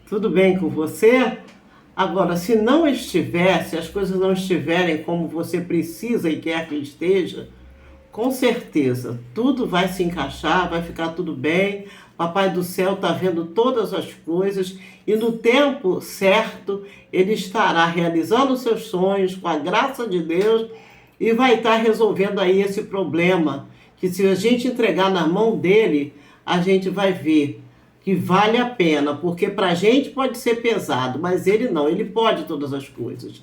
Tudo bem com você? Agora, se não estiver, se as coisas não estiverem como você precisa e quer que esteja, com certeza, tudo vai se encaixar, vai ficar tudo bem. Papai do céu está vendo todas as coisas e no tempo certo ele estará realizando os seus sonhos com a graça de Deus e vai estar resolvendo aí esse problema, que se a gente entregar na mão dele, a gente vai ver que vale a pena, porque para a gente pode ser pesado, mas ele não, ele pode todas as coisas.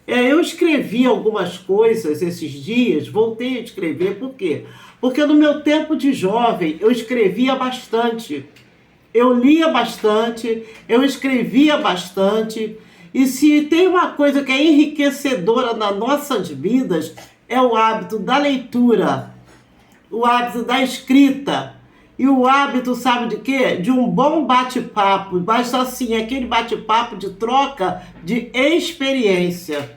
Eu escrevi algumas coisas esses dias, voltei a escrever, por quê? Porque no meu tempo de jovem eu escrevia bastante, eu lia bastante, eu escrevia bastante, e se tem uma coisa que é enriquecedora nas nossas vidas, é o hábito da leitura, o hábito da escrita, e o hábito, sabe de quê? De um bom bate-papo, mas assim, aquele bate-papo de troca de experiência.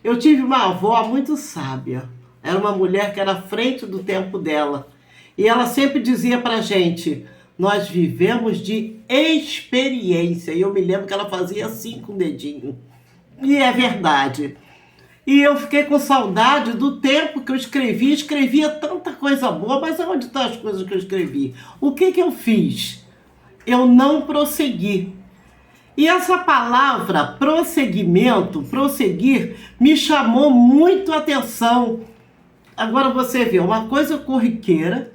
Eu tive uma avó muito sábia. Era uma mulher que era à frente do tempo dela. E ela sempre dizia pra gente, nós vivemos de experiência. E eu me lembro que ela fazia assim com o dedinho. E é verdade. E eu fiquei com saudade do tempo que eu escrevia tanta coisa boa, mas onde estão as coisas que eu escrevi? O que eu fiz? Eu não prossegui. E essa palavra prosseguimento, prosseguir, me chamou muito a atenção. Agora você vê, uma coisa corriqueira,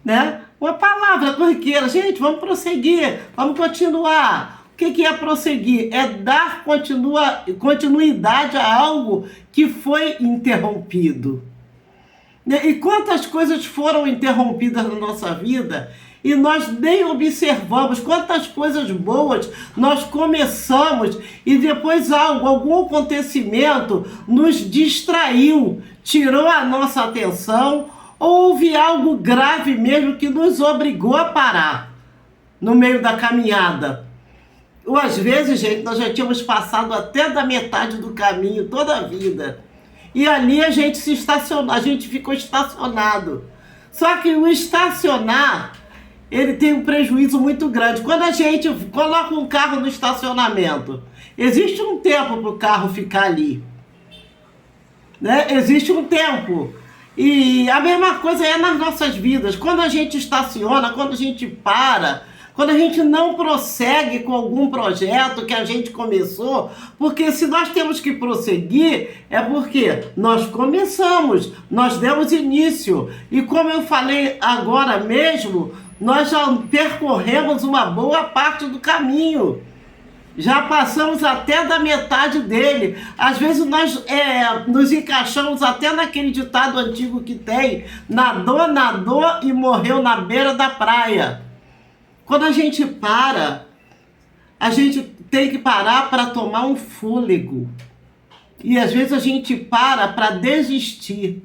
né? Uma palavra corriqueira, gente, vamos prosseguir, vamos continuar. O que é prosseguir? É dar continuidade a algo que foi interrompido. E quantas coisas foram interrompidas na nossa vida e nós nem observamos, quantas coisas boas nós começamos e depois algum acontecimento nos distraiu, tirou a nossa atenção, ou houve algo grave mesmo que nos obrigou a parar no meio da caminhada. Ou às vezes, gente, nós já tínhamos passado até da metade do caminho, toda a vida. E ali a gente se estacionou, a gente ficou estacionado. Só que o estacionar, ele tem um prejuízo muito grande. Quando a gente coloca um carro no estacionamento, existe um tempo para o carro ficar ali. Né? Existe um tempo. E a mesma coisa é nas nossas vidas. Quando a gente estaciona, quando a gente para, quando a gente não prossegue com algum projeto que a gente começou, porque se nós temos que prosseguir, é porque nós começamos, nós demos início. E como eu falei agora mesmo, nós já percorremos uma boa parte do caminho. Já passamos até da metade dele. Às vezes nós nos encaixamos até naquele ditado antigo que tem: nadou e morreu na beira da praia. Quando a gente para, a gente tem que parar para tomar um fôlego. E às vezes a gente para desistir.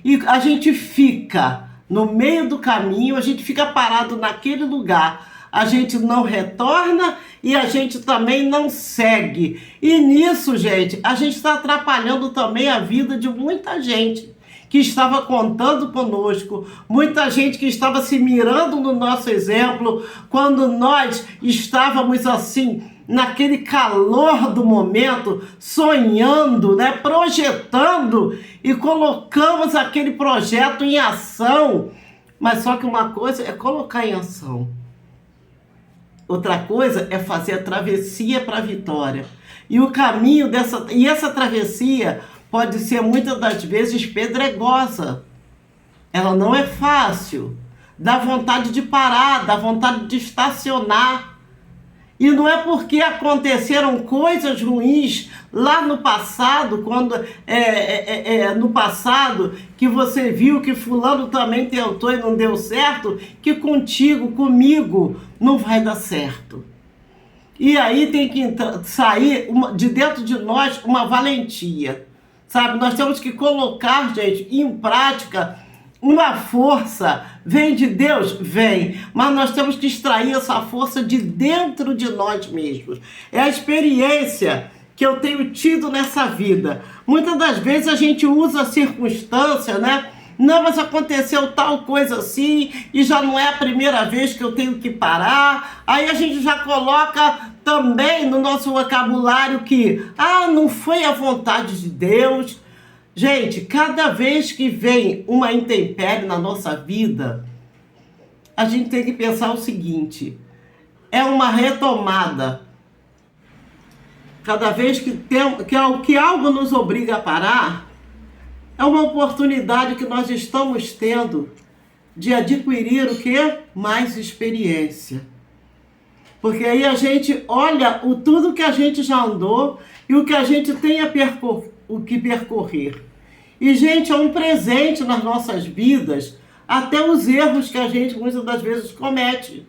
E a gente fica no meio do caminho, a gente fica parado naquele lugar. A gente não retorna e a gente também não segue. E nisso, gente, a gente está atrapalhando também a vida de muita gente que estava contando conosco, muita gente que estava se mirando no nosso exemplo, quando nós estávamos assim, naquele calor do momento, sonhando, né, projetando, e colocamos aquele projeto em ação. Mas só que uma coisa é colocar em ação, outra coisa é fazer a travessia para a vitória. E o caminho essa travessia pode ser muitas das vezes pedregosa. Ela não é fácil. Dá vontade de parar, dá vontade de estacionar. E não é porque aconteceram coisas ruins lá no passado, quando no passado, que você viu que fulano também tentou e não deu certo, que comigo, não vai dar certo. E aí tem que sair de dentro de nós uma valentia. Sabe, nós temos que colocar, gente, em prática uma força. Vem de Deus? Vem. Mas nós temos que extrair essa força de dentro de nós mesmos. É a experiência que eu tenho tido nessa vida. Muitas das vezes a gente usa a circunstância, né, Não, mas aconteceu tal coisa assim e já não é a primeira vez que eu tenho que parar. Aí a gente já coloca também no nosso vocabulário que, não foi a vontade de Deus. Gente, cada vez que vem uma intempérie na nossa vida, a gente tem que pensar o seguinte: é uma retomada. Cada vez que algo nos obriga a parar, é uma oportunidade que nós estamos tendo de adquirir o quê? Mais experiência. Porque aí a gente olha tudo que a gente já andou e o que a gente tem o que percorrer. E, gente, é um presente nas nossas vidas, até os erros que a gente muitas das vezes comete.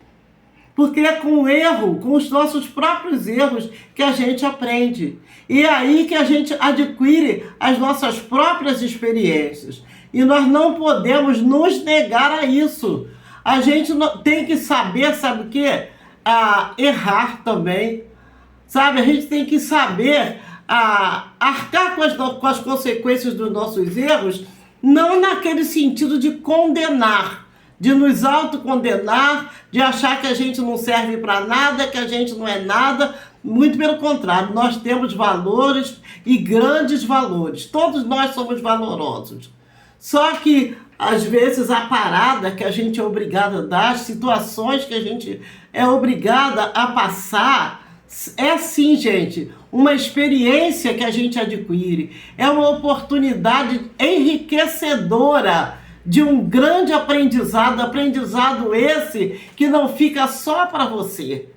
Porque é com o erro, com os nossos próprios erros, que a gente aprende. E é aí que a gente adquire as nossas próprias experiências. E nós não podemos nos negar a isso. A gente tem que saber, sabe o quê? Errar também. Sabe, a gente tem que saber arcar com as consequências dos nossos erros, não naquele sentido de condenar, de nos autocondenar, de achar que a gente não serve para nada, que a gente não é nada. Muito pelo contrário, nós temos valores e grandes valores. Todos nós somos valorosos. Só que, às vezes, a parada que a gente é obrigada a dar, as situações que a gente é obrigada a passar, é sim, gente, uma experiência que a gente adquire. É uma oportunidade enriquecedora de um grande aprendizado esse que não fica só para você.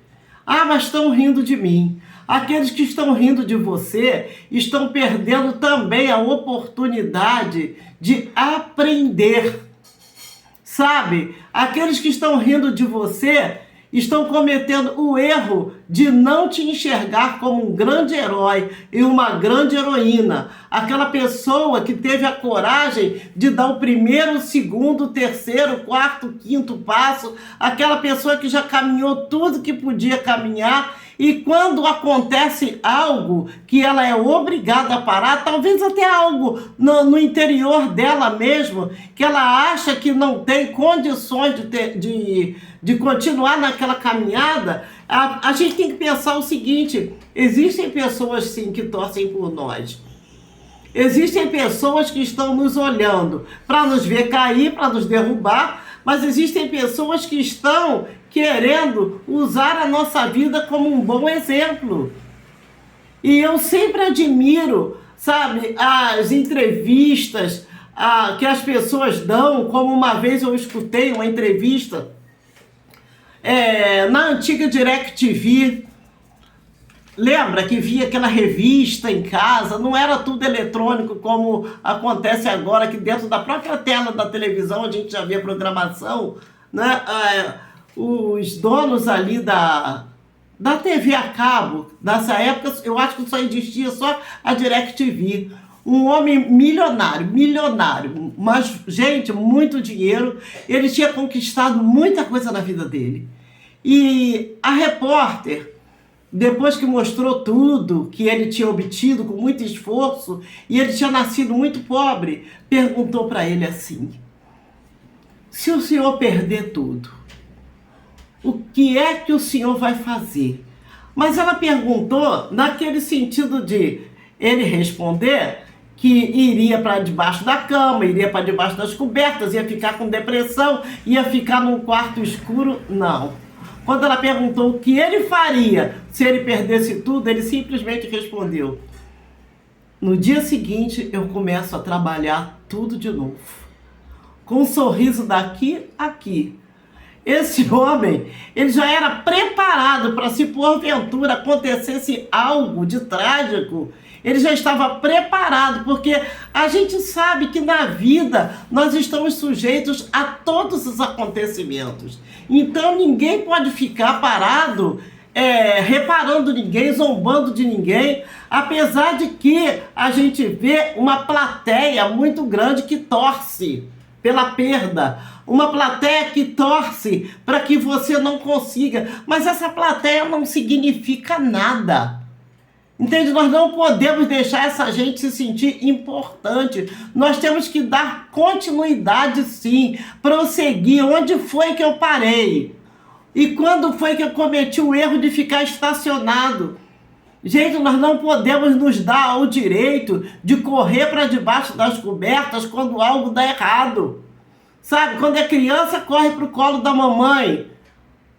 Mas estão rindo de mim. Aqueles que estão rindo de você estão perdendo também a oportunidade de aprender. Sabe? Aqueles que estão rindo de você estão cometendo o erro de não te enxergar como um grande herói e uma grande heroína. Aquela pessoa que teve a coragem de dar o primeiro, segundo, terceiro, quarto, quinto passo. Aquela pessoa que já caminhou tudo que podia caminhar. E quando acontece algo que ela é obrigada a parar, talvez até algo no interior dela mesmo, que ela acha que não tem condições de continuar naquela caminhada, a gente tem que pensar o seguinte: existem pessoas sim que torcem por nós. Existem pessoas que estão nos olhando para nos ver cair, para nos derrubar, mas existem pessoas que estão querendo usar a nossa vida como um bom exemplo. E eu sempre admiro, sabe, as entrevistas que as pessoas dão, como uma vez eu escutei uma entrevista na antiga DirecTV. Lembra que via aquela revista em casa? Não era tudo eletrônico como acontece agora, que dentro da própria tela da televisão a gente já vê a programação, né? Os donos ali da TV a cabo, nessa época, eu acho que só existia só a DirecTV. Um homem milionário, mas, gente, muito dinheiro. Ele tinha conquistado muita coisa na vida dele. E a repórter, depois que mostrou tudo que ele tinha obtido com muito esforço, e ele tinha nascido muito pobre, perguntou para ele assim: se o senhor perder tudo, o que é que o senhor vai fazer? Mas ela perguntou naquele sentido de ele responder que iria para debaixo da cama, iria para debaixo das cobertas, ia ficar com depressão, ia ficar num quarto escuro. Não. Quando ela perguntou o que ele faria se ele perdesse tudo, ele simplesmente respondeu: no dia seguinte eu começo a trabalhar tudo de novo, com um sorriso daqui a aqui. Esse homem, ele já era preparado para, se porventura acontecesse algo de trágico, ele já estava preparado, porque a gente sabe que na vida nós estamos sujeitos a todos os acontecimentos. Então ninguém pode ficar parado, reparando ninguém, zombando de ninguém, apesar de que a gente vê uma plateia muito grande que torce pela perda, uma plateia que torce para que você não consiga, mas essa plateia não significa nada. Entende? Nós não podemos deixar essa gente se sentir importante. Nós temos que dar continuidade, sim, prosseguir. Onde foi que eu parei? E quando foi que eu cometi o erro de ficar estacionado? Gente, nós não podemos nos dar o direito de correr para debaixo das cobertas quando algo dá errado. Sabe, quando é criança, corre para o colo da mamãe,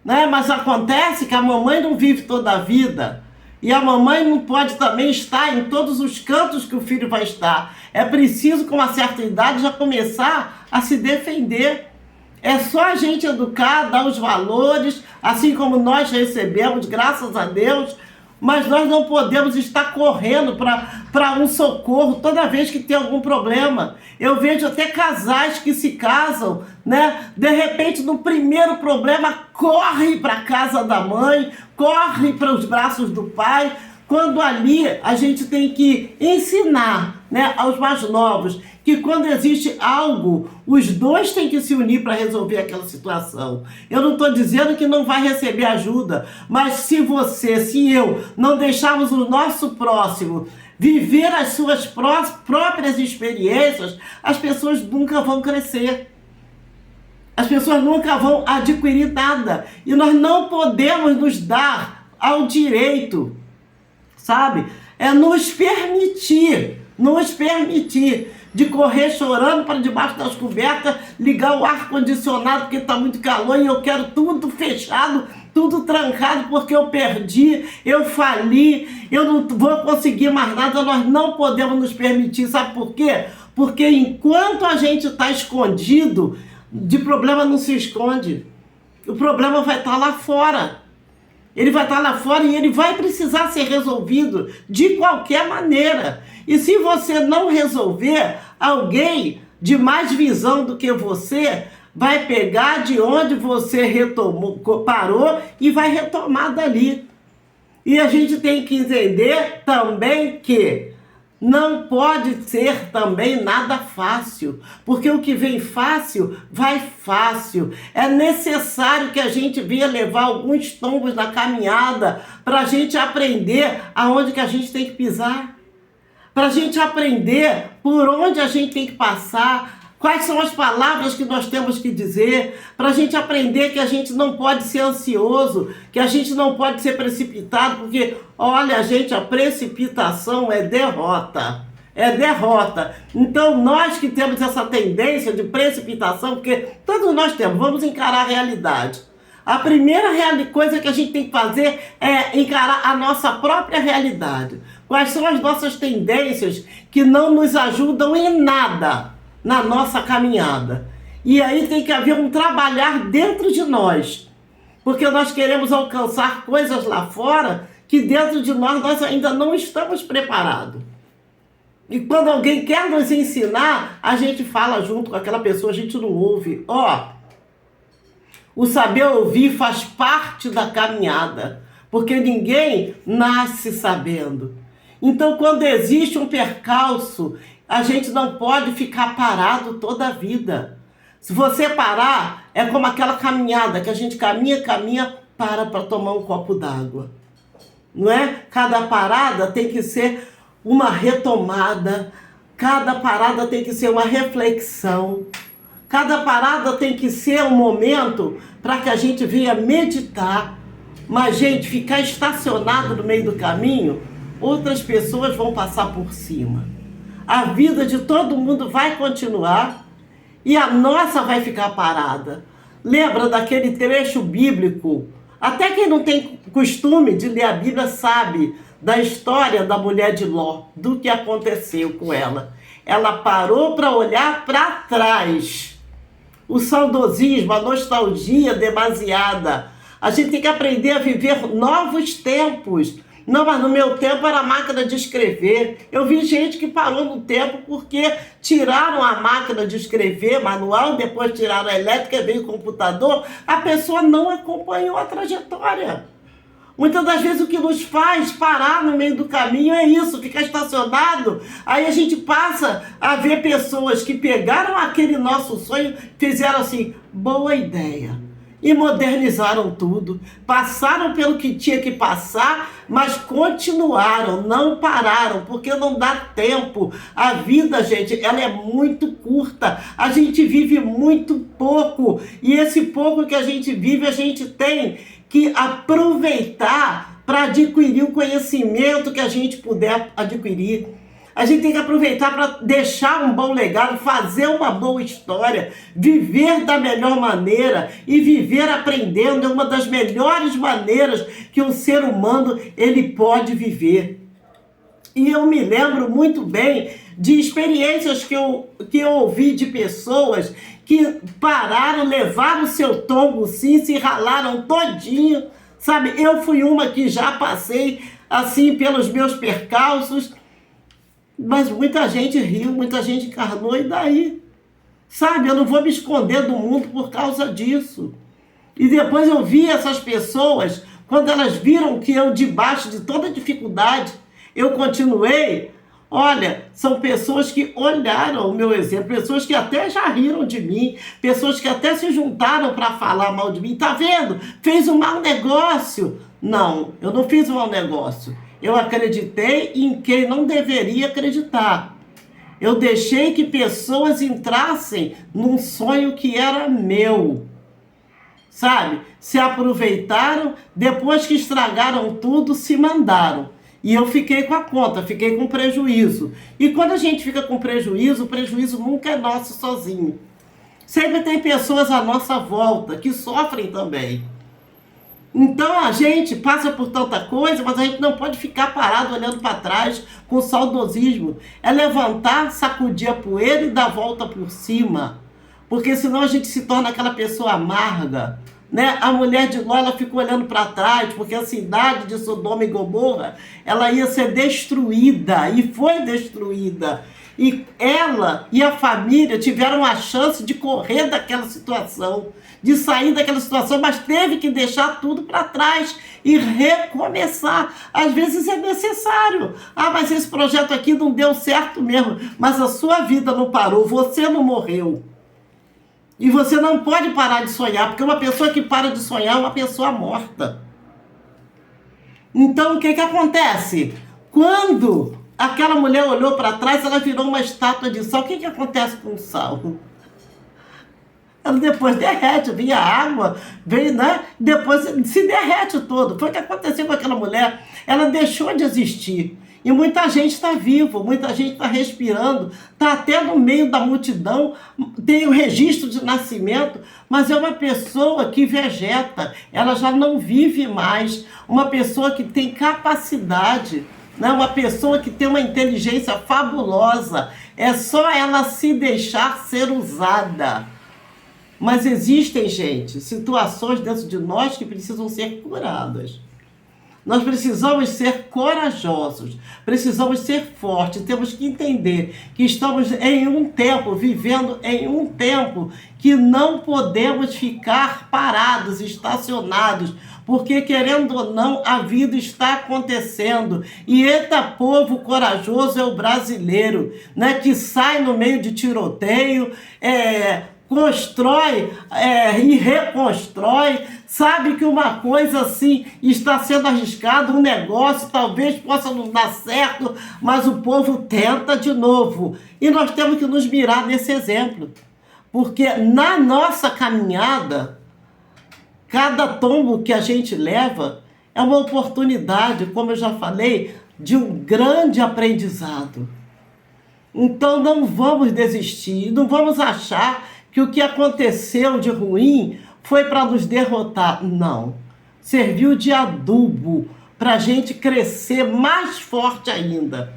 né? Mas acontece que a mamãe não vive toda a vida. E a mamãe não pode também estar em todos os cantos que o filho vai estar. É preciso, com uma certa idade, já começar a se defender. É só a gente educar, dar os valores, assim como nós recebemos, graças a Deus. Mas nós não podemos estar correndo para um socorro toda vez que tem algum problema. Eu vejo até casais que se casam, né? De repente, no primeiro problema, corre para a casa da mãe, corre para os braços do pai, quando ali a gente tem que ensinar, né, aos mais novos que quando existe algo, os dois têm que se unir para resolver aquela situação. Eu não estou dizendo que não vai receber ajuda, mas se eu não deixarmos o nosso próximo viver as suas próprias experiências, as pessoas nunca vão crescer. As pessoas nunca vão adquirir nada. E nós não podemos nos dar ao direito, sabe? É nos permitir de correr chorando para debaixo das cobertas, ligar o ar-condicionado porque está muito calor e eu quero tudo fechado, tudo trancado porque eu perdi, eu fali, eu não vou conseguir mais nada. Nós não podemos nos permitir, sabe por quê? Porque enquanto a gente está escondido, de problema não se esconde. O problema vai estar lá fora. Ele vai estar lá fora e ele vai precisar ser resolvido de qualquer maneira. E se você não resolver, alguém de mais visão do que você vai pegar de onde você parou e vai retomar dali. E a gente tem que entender também que não pode ser também nada fácil, porque o que vem fácil, vai fácil. É necessário que a gente venha levar alguns tombos na caminhada para a gente aprender aonde que a gente tem que pisar, para a gente aprender por onde a gente tem que passar, quais são as palavras que nós temos que dizer, para a gente aprender que a gente não pode ser ansioso, que a gente não pode ser precipitado, porque, olha, gente, a precipitação é derrota. É derrota. Então, nós que temos essa tendência de precipitação, porque todos nós temos, vamos encarar a realidade. A primeira coisa que a gente tem que fazer é encarar a nossa própria realidade. Quais são as nossas tendências que não nos ajudam em nada na nossa caminhada. E aí tem que haver um trabalhar dentro de nós, porque nós queremos alcançar coisas lá fora que dentro de nós ainda não estamos preparados. E quando alguém quer nos ensinar, a gente fala junto com aquela pessoa, a gente não ouve. O saber ouvir faz parte da caminhada, porque ninguém nasce sabendo. Então, quando existe um percalço, a gente não pode ficar parado toda a vida. Se você parar, é como aquela caminhada que a gente caminha, para tomar um copo d'água. Não é? Cada parada tem que ser uma retomada, cada parada tem que ser uma reflexão, cada parada tem que ser um momento para que a gente venha meditar. Mas, gente, ficar estacionado no meio do caminho, outras pessoas vão passar por cima. A vida de todo mundo vai continuar e a nossa vai ficar parada. Lembra daquele trecho bíblico? Até quem não tem costume de ler a Bíblia sabe da história da mulher de Ló, do que aconteceu com ela. Ela parou para olhar para trás. O saudosismo, a nostalgia demasiada. A gente tem que aprender a viver novos tempos. Não, mas no meu tempo era máquina de escrever. Eu vi gente que parou no tempo porque tiraram a máquina de escrever manual, depois tiraram a elétrica, veio o computador. A pessoa não acompanhou a trajetória. Muitas das vezes o que nos faz parar no meio do caminho é isso, ficar estacionado. Aí a gente passa a ver pessoas que pegaram aquele nosso sonho, fizeram assim, boa ideia. e modernizaram tudo, passaram pelo que tinha que passar, mas continuaram, não pararam, porque não dá tempo. A vida, gente, ela é muito curta, a gente vive muito pouco, e esse pouco que a gente vive, a gente tem que aproveitar para adquirir o conhecimento que a gente puder adquirir. A gente tem que aproveitar para deixar um bom legado, fazer uma boa história, viver da melhor maneira, e viver aprendendo é uma das melhores maneiras que um ser humano ele pode viver. E eu me lembro muito bem de experiências que eu ouvi de pessoas que pararam, levaram o seu tombo sim, se ralaram todinho, sabe? Eu fui uma que já passei assim pelos meus percalços, mas muita gente riu, muita gente encarnou, e daí? Sabe, eu não vou me esconder do mundo por causa disso. E depois eu vi essas pessoas, quando elas viram que eu, debaixo de toda dificuldade, eu continuei. Olha, são pessoas que olharam o meu exemplo, pessoas que até já riram de mim, pessoas que até se juntaram para falar mal de mim. Tá vendo? Fez um mau negócio. Não, eu não fiz um mau negócio. Eu acreditei em quem não deveria acreditar. Eu deixei que pessoas entrassem num sonho que era meu. Sabe? Se aproveitaram, depois que estragaram tudo, se mandaram. E eu fiquei com a conta, fiquei com prejuízo. E quando a gente fica com prejuízo, o prejuízo nunca é nosso sozinho. Sempre tem pessoas à nossa volta que sofrem também. Então a gente passa por tanta coisa, mas a gente não pode ficar parado olhando para trás com saudosismo. É levantar, sacudir a poeira e dar a volta por cima. Porque senão a gente se torna aquela pessoa amarga, né? A mulher de Ló, ela ficou olhando para trás, porque a cidade de Sodoma e Gomorra, ela ia ser destruída, e foi destruída. E ela e a família tiveram a chance de correr daquela situação, de sair daquela situação, mas teve que deixar tudo para trás e recomeçar. Às vezes é necessário. Ah, mas esse projeto aqui não deu certo mesmo. Mas a sua vida não parou, você não morreu. E você não pode parar de sonhar, porque uma pessoa que para de sonhar é uma pessoa morta. Então, o que acontece? Quando aquela mulher olhou para trás, ela virou uma estátua de sal. O que acontece com o sal? Ela depois derrete, vinha água, vem, né? Depois se derrete todo. Foi o que aconteceu com aquela mulher. Ela deixou de existir. E muita gente está viva, muita gente está respirando, está até no meio da multidão, tem o registro de nascimento, mas é uma pessoa que vegeta, ela já não vive mais. Uma pessoa que tem capacidade, né? Uma pessoa que tem uma inteligência fabulosa. É só ela se deixar ser usada. Mas existem, gente, situações dentro de nós que precisam ser curadas. Nós precisamos ser corajosos, precisamos ser fortes, temos que entender que estamos em um tempo, vivendo em um tempo que não podemos ficar parados, estacionados, porque querendo ou não, a vida está acontecendo. E eita povo corajoso é o brasileiro, né, que sai no meio de tiroteio, constrói e reconstrói, sabe que uma coisa assim está sendo arriscada, um negócio talvez possa não dar certo, mas o povo tenta de novo. E nós temos que nos mirar nesse exemplo, porque na nossa caminhada, cada tombo que a gente leva é uma oportunidade, como eu já falei, de um grande aprendizado. Então não vamos desistir, não vamos achar que o que aconteceu de ruim foi para nos derrotar. Não. Serviu de adubo para a gente crescer mais forte ainda.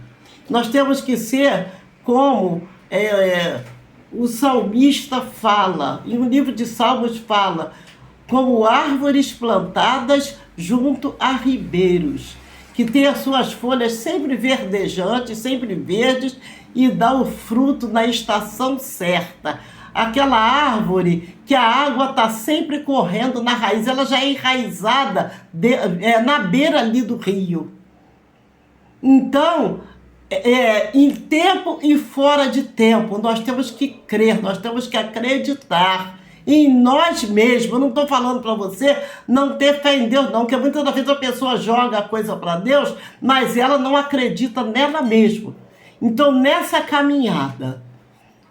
Nós temos que ser como o salmista fala, e o livro de Salmos fala, como árvores plantadas junto a ribeiros, que tem as suas folhas sempre verdejantes, sempre verdes, e dá o fruto na estação certa. Aquela árvore que a água está sempre correndo na raiz, ela já é enraizada na beira ali do rio. Então, em tempo e fora de tempo, nós temos que crer, nós temos que acreditar em nós mesmos. Eu não estou falando para você não ter fé em Deus, não, porque muitas das vezes a pessoa joga a coisa para Deus, mas ela não acredita nela mesma. Então, nessa caminhada,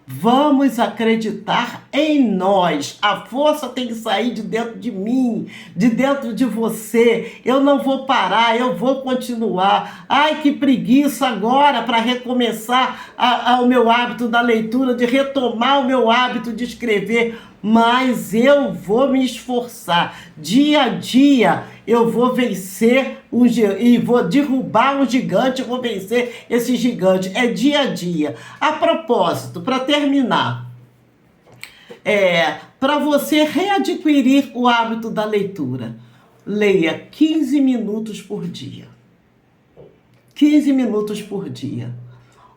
vamos acreditar em nós. A força tem que sair de dentro de mim, de dentro de você. Eu não vou parar, eu vou continuar. Ai, que preguiça agora para recomeçar o meu hábito da leitura, de retomar o meu hábito de escrever. Mas eu vou me esforçar. Dia a dia eu vou vencer e vou derrubar um gigante, eu vou vencer esse gigante. É dia a dia. A propósito, para terminar, para você readquirir o hábito da leitura, leia 15 minutos por dia. 15 minutos por dia.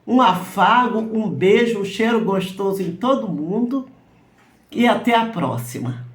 Um afago, um beijo, um cheiro gostoso em todo mundo e até a próxima.